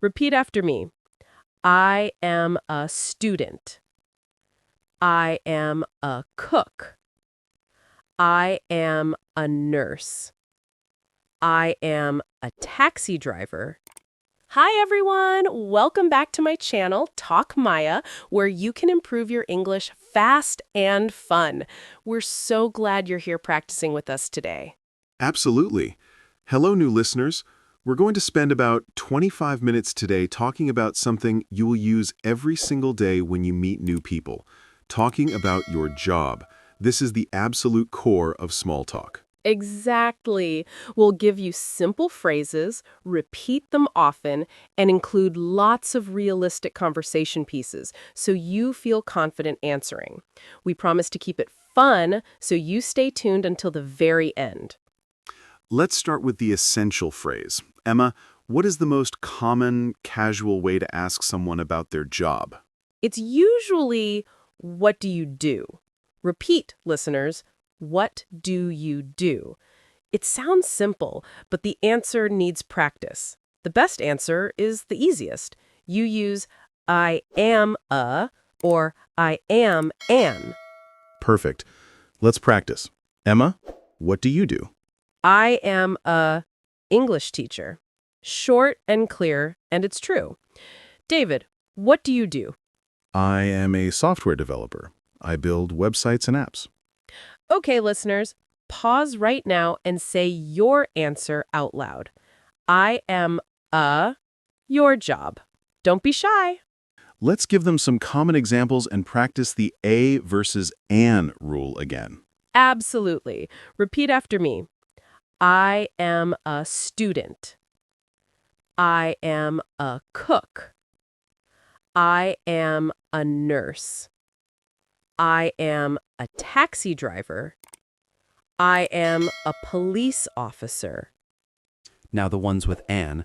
Repeat after me. I am a student. I am a cook. I am a nurse. I am a taxi driver. Hi everyone! Welcome back to my channel, Talk Maya, where you can improve your English fast and fun. We're so glad you're here practicing with us today. Absolutely. Hello, new listeners. We're going to spend about 25 minutes today talking about something you will use every single day when you meet new people, talking about your job. This is the absolute core of small talk. Exactly. We'll give you simple phrases, repeat them often, and include lots of realistic conversation pieces so you feel confident answering. We promise to keep it fun, so you stay tuned until the very end. Let's start with the essential phrase. Emma, what is the most common, casual way to ask someone about their job? It's usually, what do you do? Repeat, listeners, what do you do? It sounds simple, but the answer needs practice. The best answer is the easiest. You use I am a or I am an. Perfect. Let's practice. Emma, what do you do? I am a English teacher. Short and clear, and it's true. David, what do you do? I am a software developer. I build websites and apps. Okay, listeners, pause right now and say your answer out loud. I am your job. Don't be shy. Let's give them some common examples and practice the a versus an rule again. Absolutely. Repeat after me. I am a student. I am a cook. I am a nurse. I am a taxi driver. I am a police officer. Now the ones with an.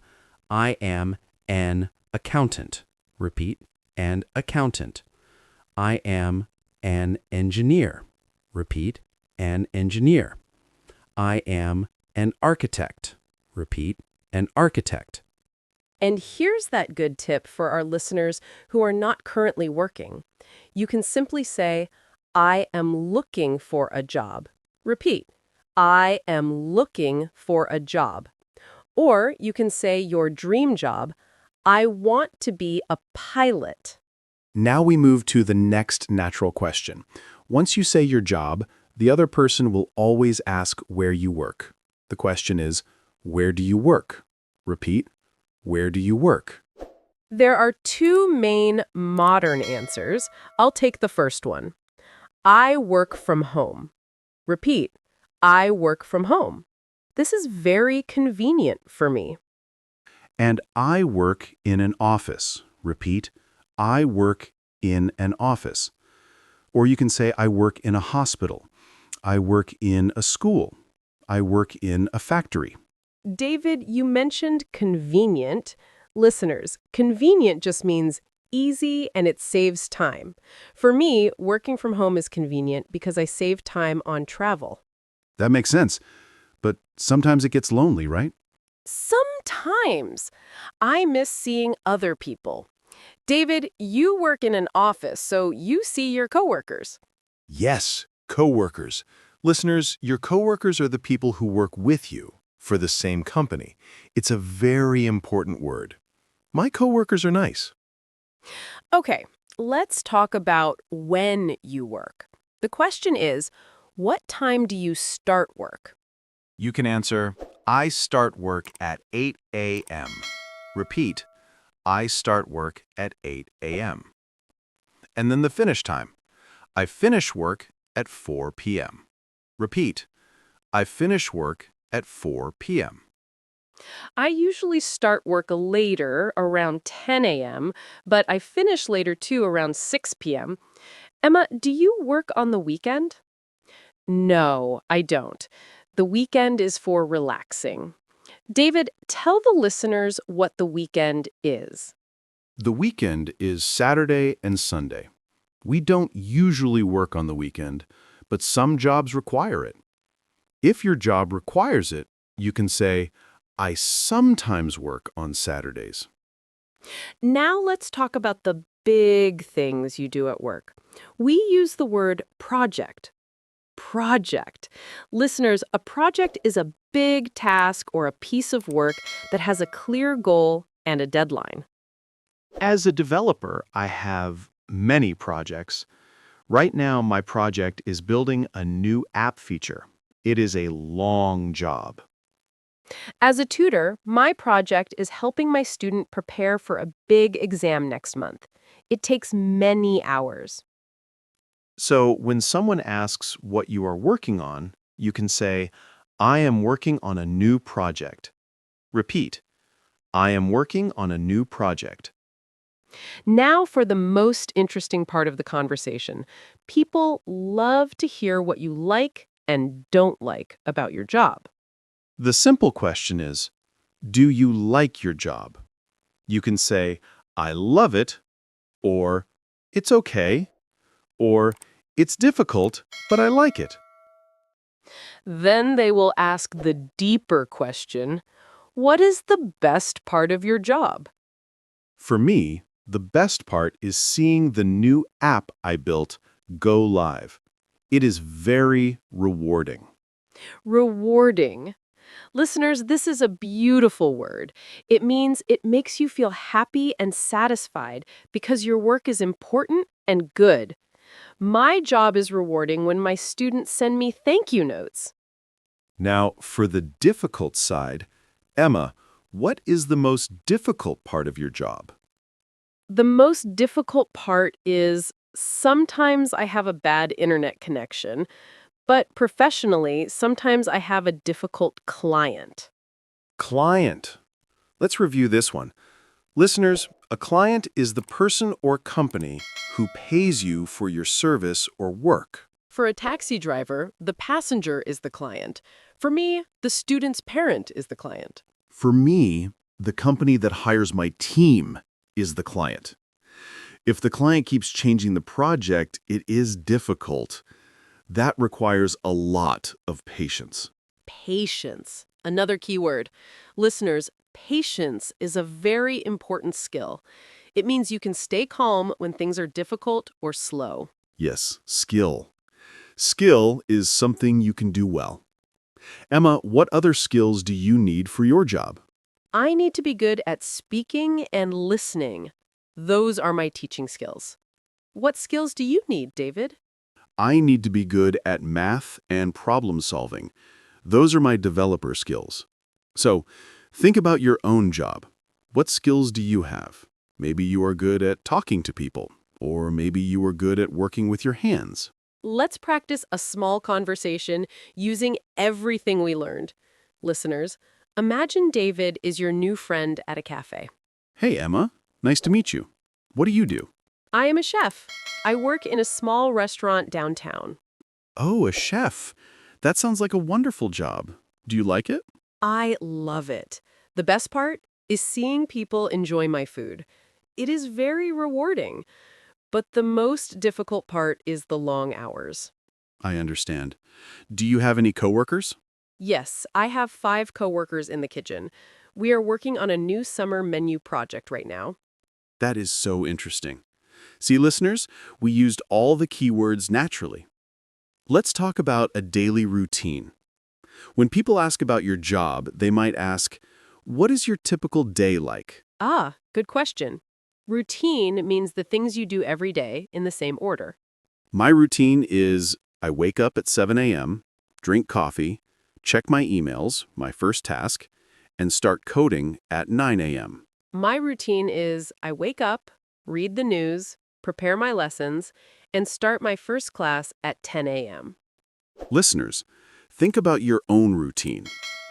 I am an accountant. Repeat, an accountant. I am an engineer. Repeat, an engineer. I am an architect. Repeat, an architect. And here's that good tip for our listeners who are not currently working. You can simply say, I am looking for a job. Repeat, I am looking for a job. Or you can say your dream job, I want to be a pilot. Now we move to the next natural question. Once you say your job, the other person will always ask where you work. The question is, where do you work? Repeat, where do you work? There are two main modern answers. I'll take the first one. I work from home. Repeat, I work from home. This is very convenient for me. And I work in an office. Repeat, I work in an office. Or you can say, I work in a hospital. I work in a school. I work in a factory. David, you mentioned convenient. Listeners, convenient just means easy and it saves time. For me, working from home is convenient because I save time on travel. That makes sense. But sometimes it gets lonely, right? Sometimes I miss seeing other people. David, you work in an office, so you see your coworkers. Yes, coworkers. Listeners, your coworkers are the people who work with you for the same company. It's a very important word. My coworkers are nice. Okay, let's talk about when you work. The question is, what time do you start work? You can answer, I start work at 8 a.m. Repeat, I start work at 8 a.m. And then the finish time. I finish work at 4 p.m. Repeat, I finish work at 4 p.m. I usually start work later, around 10 a.m., but I finish later too, around 6 p.m. Emma, do you work on the weekend? No, I don't. The weekend is for relaxing. David, tell the listeners what the weekend is. The weekend is Saturday and Sunday. We don't usually work on the weekend, but some jobs require it. If your job requires it, you can say, I sometimes work on Saturdays. Now let's talk about the big things you do at work. We use the word project. Project. Listeners, a project is a big task or a piece of work that has a clear goal and a deadline. As a developer, I have many projects. Right now, my project is building a new app feature. It is a long job. As a tutor, my project is helping my student prepare for a big exam next month. It takes many hours. So when someone asks what you are working on, you can say, I am working on a new project. Repeat, I am working on a new project. Now for the most interesting part of the conversation. People love to hear what you like and don't like about your job. The simple question is, do you like your job? You can say, I love it, or it's okay, or it's difficult, but I like it. Then they will ask the deeper question, what is the best part of your job? For me, the best part is seeing the new app I built go live. It is very rewarding. Rewarding. Listeners, this is a beautiful word. It means it makes you feel happy and satisfied because your work is important and good. My job is rewarding when my students send me thank you notes. Now, for the difficult side, Emma, what is the most difficult part of your job? The most difficult part is sometimes I have a bad internet connection, but professionally, sometimes I have a difficult client. Client. Let's review this one. Listeners, a client is the person or company who pays you for your service or work. For a taxi driver, the passenger is the client. For me, the student's parent is the client. For me, the company that hires my team is the client. If the client keeps changing the project, it is difficult. That requires a lot of patience. Patience. Another key word. Listeners, patience is a very important skill. It means you can stay calm when things are difficult or slow. Yes, skill. Skill is something you can do well. Emma, what other skills do you need for your job? I need to be good at speaking and listening. Those are my teaching skills. What skills do you need, David? I need to be good at math and problem solving. Those are my developer skills. So, think about your own job. What skills do you have? Maybe you are good at talking to people, or maybe you are good at working with your hands. Let's practice a small conversation using everything we learned. Listeners, imagine David is your new friend at a cafe. Hey, Emma. Nice to meet you. What do you do? I am a chef. I work in a small restaurant downtown. Oh, a chef. That sounds like a wonderful job. Do you like it? I love it. The best part is seeing people enjoy my food. It is very rewarding. But the most difficult part is the long hours. I understand. Do you have any coworkers? Yes, I have 5 coworkers in the kitchen. We are working on a new summer menu project right now. That is so interesting. See, listeners, we used all the keywords naturally. Let's talk about a daily routine. When people ask about your job, they might ask, what is your typical day like? Ah, good question. Routine means the things you do every day in the same order. My routine is I wake up at 7 a.m., drink coffee, check my emails, my first task, and start coding at 9 a.m. My routine is I wake up, read the news, prepare my lessons, and start my first class at 10 a.m. Listeners, think about your own routine.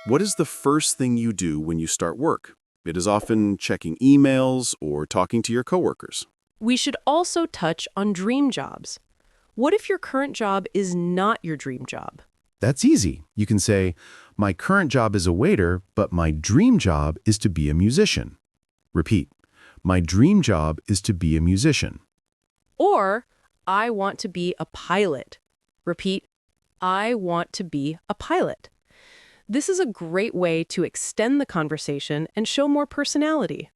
What is the first thing you do when you start work? It is often checking emails or talking to your coworkers. We should also touch on dream jobs. What if your current job is not your dream job? That's easy. You can say, my current job is a waiter, but my dream job is to be a musician. Repeat, my dream job is to be a musician. Or, I want to be a pilot. Repeat, I want to be a pilot. This is a great way to extend the conversation and show more personality.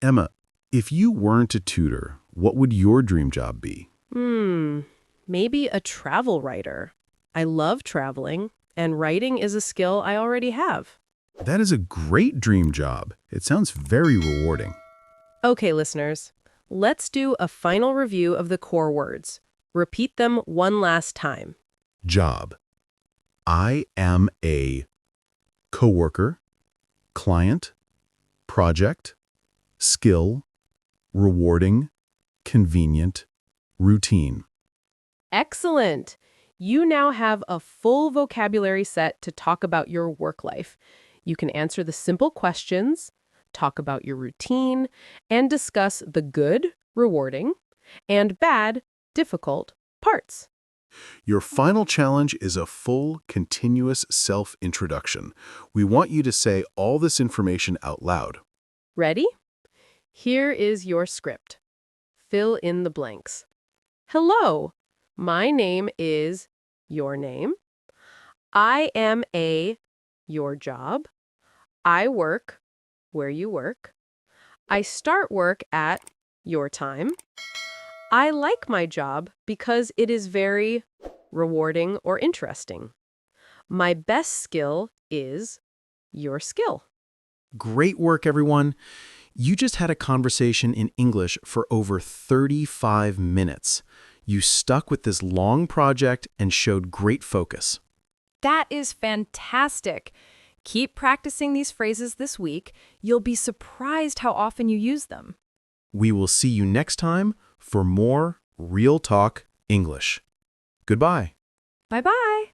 Emma, if you weren't a tutor, what would your dream job be? Maybe a travel writer. I love traveling, and writing is a skill I already have. That is a great dream job. It sounds very rewarding. Okay, listeners, let's do a final review of the core words. Repeat them one last time. Job. I am a coworker, client, project, skill, rewarding, convenient, routine. Excellent! You now have a full vocabulary set to talk about your work life. You can answer the simple questions, talk about your routine, and discuss the good, rewarding, and bad, difficult parts. Your final challenge is a full, continuous self-introduction. We want you to say all this information out loud. Ready? Here is your script. Fill in the blanks. Hello, my name is your name. I am a your job. I work where you work. I start work at your time. I like my job because it is very rewarding or interesting. My best skill is your skill. Great work, everyone. You just had a conversation in English for over 35 minutes. You stuck with this long project and showed great focus. That is fantastic. Keep practicing these phrases this week. You'll be surprised how often you use them. We will see you next time for more Real Talk English. Goodbye. Bye-bye.